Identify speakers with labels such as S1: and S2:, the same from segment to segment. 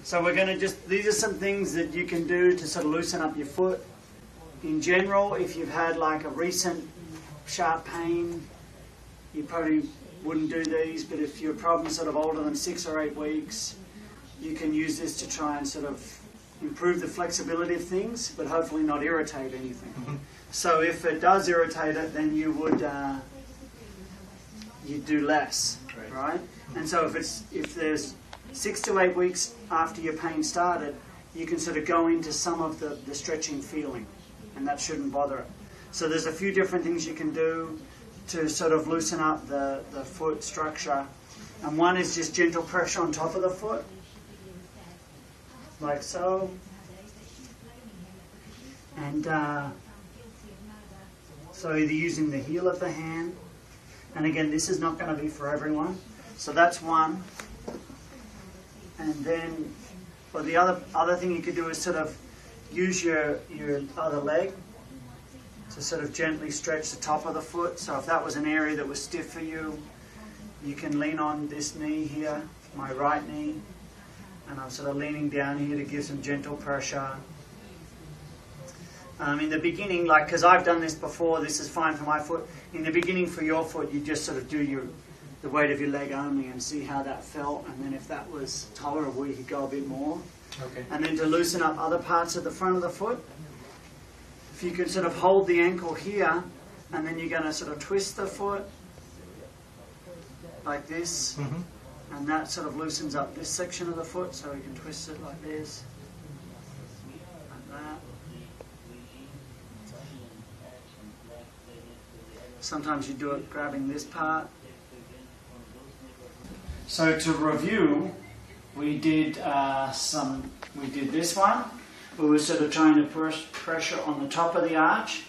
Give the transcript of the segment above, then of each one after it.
S1: So we're going to these are some things that you can do to sort of loosen up your foot. In general, if you've had like a recent sharp pain, you probably wouldn't do these, but if your problem's sort of older than 6 or 8 weeks, you can use this to try and sort of improve the flexibility of things, but hopefully not irritate anything. So if it does irritate it, then you would you do less, right? And so if there's 6 to 8 weeks after your pain started, you can sort of go into some of the stretching feeling, and that shouldn't bother it. So there's a few different things you can do to sort of loosen up the foot structure. And one is just gentle pressure on top of the foot, like so. And so either using the heel of the hand, and again, this is not going to be for everyone. So that's one. And then, well, the other thing you could do is sort of use your other leg to sort of gently stretch the top of the foot. So if that was an area that was stiff for you, you can lean on this knee here, my right knee, and I'm sort of leaning down here to give some gentle pressure. In the beginning, like, because I've done this before, this is fine for my foot. In the beginning for your foot, you just sort of do the weight of your leg only and see how that felt, and then if that was tolerable, you could go a bit more.
S2: Okay.
S1: And then to loosen up other parts of the front of the foot, if you can sort of hold the ankle here, and then you're going to sort of twist the foot like this, and that sort of loosens up this section of the foot, so you can twist it like this, like that. Sometimes you do it grabbing this part. So to review, we did this one. We were sort of trying to push pressure on the top of the arch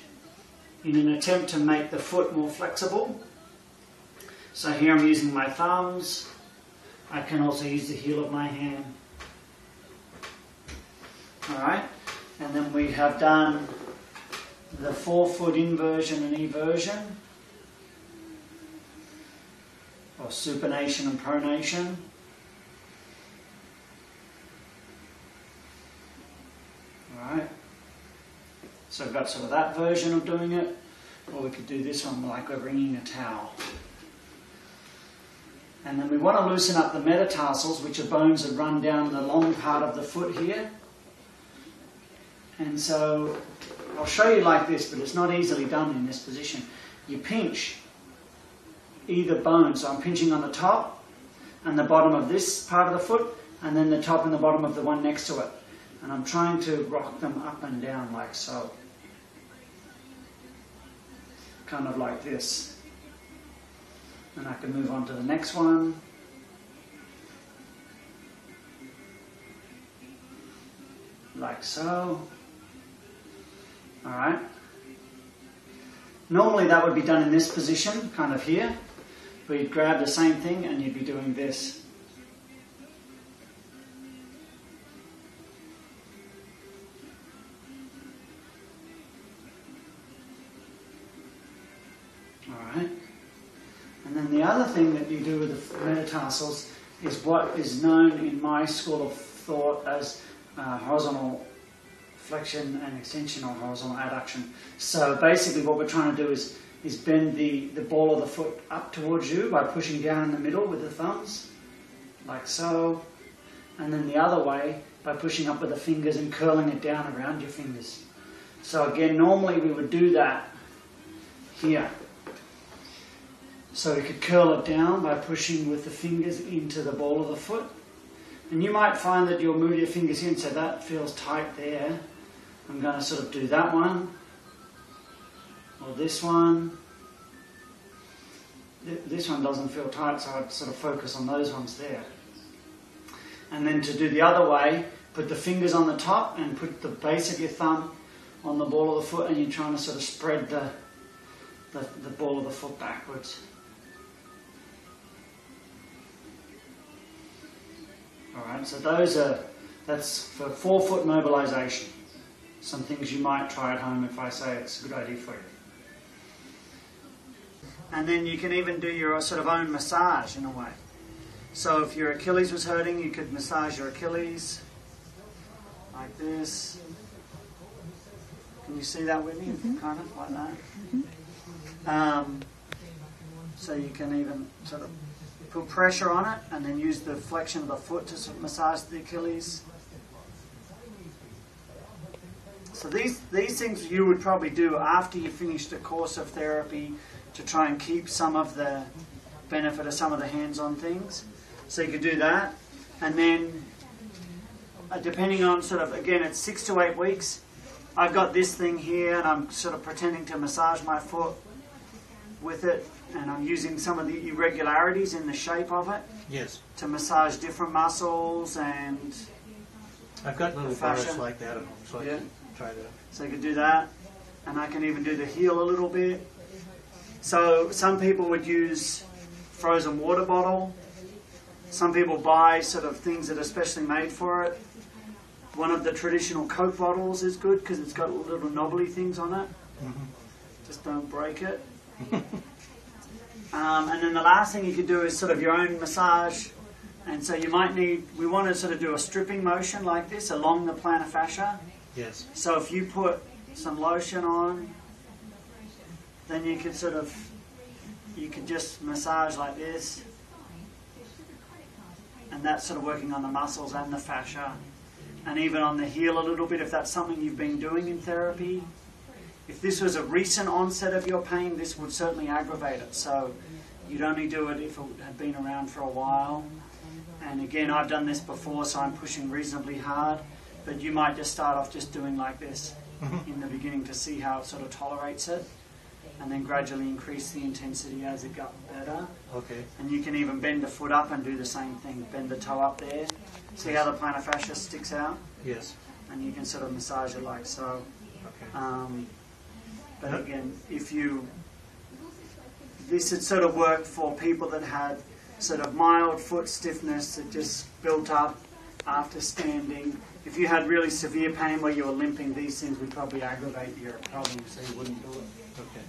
S1: in an attempt to make the foot more flexible. So here I'm using my thumbs. I can also use the heel of my hand. Alright, and then we have done the forefoot inversion and eversion, or supination and pronation. Alright, so I've got sort of that version of doing it, or we could do this one like we're wringing a towel. And then we want to loosen up the metatarsals, which are bones that run down the long part of the foot here. And so I'll show you like this, but it's not easily done in this position. You pinch either bone, so I'm pinching on the top and the bottom of this part of the foot, and then the top and the bottom of the one next to it. And I'm trying to rock them up and down like so. Kind of like this. And I can move on to the next one. Like so. Alright. Normally that would be done in this position, kind of here. But you'd grab the same thing and you'd be doing this. Alright. And then the other thing that you do with the metatarsals is what is known in my school of thought as horizontal flexion and extension, or horizontal adduction. So basically what we're trying to do is bend the ball of the foot up towards you by pushing down in the middle with the thumbs, like so. And then the other way by pushing up with the fingers and curling it down around your fingers. So again, normally we would do that here. So we could curl it down by pushing with the fingers into the ball of the foot. And you might find that you'll move your fingers in, so that feels tight there. I'm going to sort of do that one, or this one. This one doesn't feel tight, so I'd sort of focus on those ones there. And then to do the other way, put the fingers on the top and put the base of your thumb on the ball of the foot, and you're trying to sort of spread the ball of the foot backwards. Alright, so that's for forefoot mobilization. Some things you might try at home if I say it's a good idea for you. And then you can even do your sort of own massage in a way. So if your Achilles was hurting, you could massage your Achilles like this. Can you see that with me? Kind of like that. So you can even sort of put pressure on it and then use the flexion of the foot to sort of massage the Achilles. So these things you would probably do after you finished a course of therapy to try and keep some of the benefit of some of the hands-on things. So you could do that. And then depending on sort of, again, it's 6 to 8 weeks. I've got this thing here and I'm sort of pretending to massage my foot with it. And I'm using some of the irregularities in the shape of it.
S2: Yes.
S1: To massage different muscles and
S2: I've got little
S1: fascia
S2: bars like that at home, so I can try to.
S1: So I can do that. And I can even do the heel a little bit. So some people would use frozen water bottle. Some people buy sort of things that are specially made for it. One of the traditional Coke bottles is good because it's got little knobbly things on it. Just don't break it. And then the last thing you could do is sort of your own massage. And so you might need, we want to sort of do a stripping motion like this along the plantar fascia.
S2: Yes.
S1: So if you put some lotion on, then you could sort of, you could just massage like this. And that's sort of working on the muscles and the fascia. And even on the heel a little bit if that's something you've been doing in therapy. If this was a recent onset of your pain, this would certainly aggravate it. So you'd only do it if it had been around for a while. And again, I've done this before, so I'm pushing reasonably hard. But you might just start off just doing like this in the beginning to see how it sort of tolerates it. And then gradually increase the intensity as it got better.
S2: Okay.
S1: And you can even bend the foot up and do the same thing. Bend the toe up there. See how the plantar fascia sticks out?
S2: Yes.
S1: And you can sort of massage it like so.
S2: Okay.
S1: But again, if you, this would sort of work for people that had sort of mild foot stiffness that just built up after standing. If you had really severe pain where you were limping, these things would probably aggravate your problem, so you wouldn't do it.
S2: Okay.